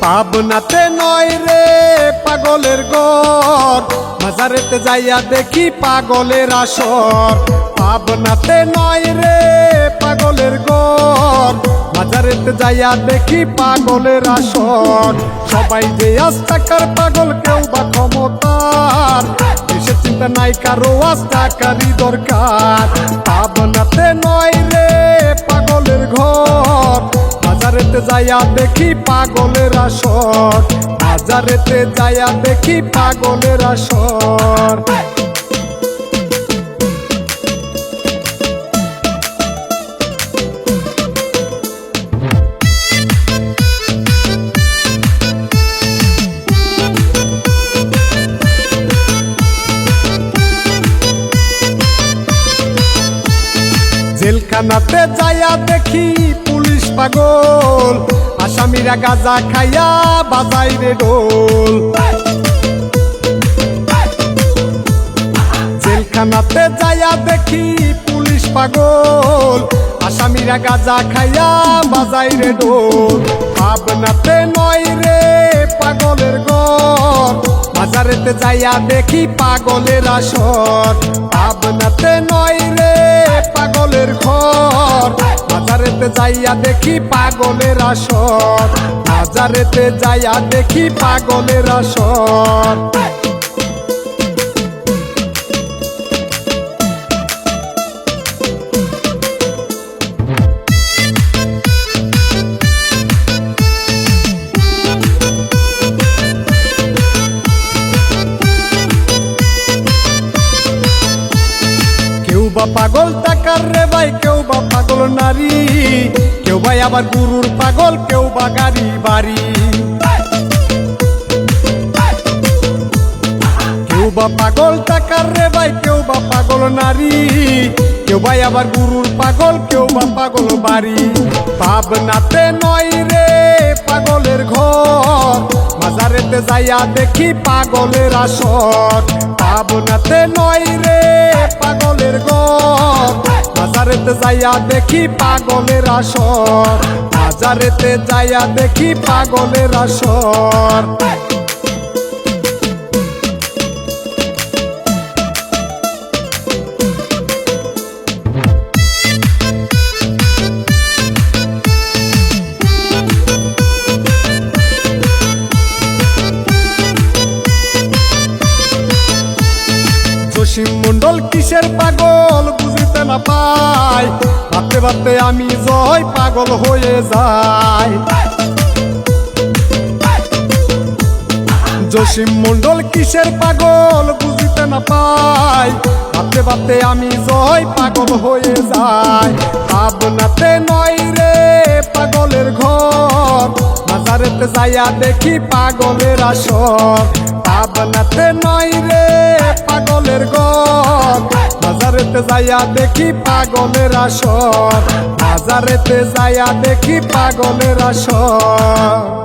পাবনাতে নয় রে পাগলের ঘর, মাজারেতে যাইয়া দেখি পাগলের আসর। পাবনাতে নয় রে পাগলের ঘর, মাজারেতে যাইয়া দেখি পাগলের আসর। সবাই যে আস্তাকার পাগল, কেউ বা ক্ষমতার, দেশের চিন্তা নাই কারো আস্তাকারই দরকার। পাবনাতে নয় রে পাগলের ঘর, মাজারেতে যাইয়া দেখি পাগলের আসর। মাজারেতে যাইয়া দেখি পাগলের আসর। জেলখানাতে যাইয়া দেখি পুলিশ পাগল, আসামিরা গাঁজা খাইয়া বাজাই রে ঢোল। জেলখানাতে যাইয়া দেখি পুলিশ পাগল, আসামিরা গাঁজা খাইয়া বাজাই রে ঢোল। পাবনাতে নয় রে পাগলের ঘর, মাজারেতে যাইয়া দেখি পাগলের আসর। পাবনাতে নয় রে পাগলের ঘর, মাজারেতে যাইয়া দেখি পাগলের আসর। মাজারেতে যাইয়া দেখি পাগলের আসর। কেউ বা পাগল টাকার রে ভাই, কেউ বা পাগল নারী, কেউ ভাই আবার গুরুর পাগল, কেউ বা গাড়ি বাড়ি। কেউ বা পাগল টাকার রে ভাই, কেউ বা পাগল নারী, কেউ ভাই আবার গুরুর পাগল, কেউ বা পাগল বাড়ি। পাবনাতে নয় রে পাগলের ঘর, মাজারেতে যাইয়া দেখি পাগলের আসর। পাবনাতে নয় রে পাগলের ঘর, মাজারেতে যাইয়া দেখি পাগলের আসর। মাজারেতে যাইয়া দেখি পাগলের আসর। জসিম মন্ডল কিসের পাগল বুঝিতে না পাই, ভাবতে ভাবতে আমি জয় পাগল হয়ে যাই। জসিম মন্ডল কিসের পাগল বুঝিতে না পাই, ভাবতে ভাবতে আমি জয় পাগল হয়ে যাই। পাবনাতে নয় রে পাগলের ঘর, মাজারেতে যাইয়া দেখি পাগলের আসর। পাবনাতে নয় রে পাগলের ঘর, মাজারেতে যাইয়া দেখি পাগলের আসর। মাজারেতে যাইয়া দেখি পাগলের আসর।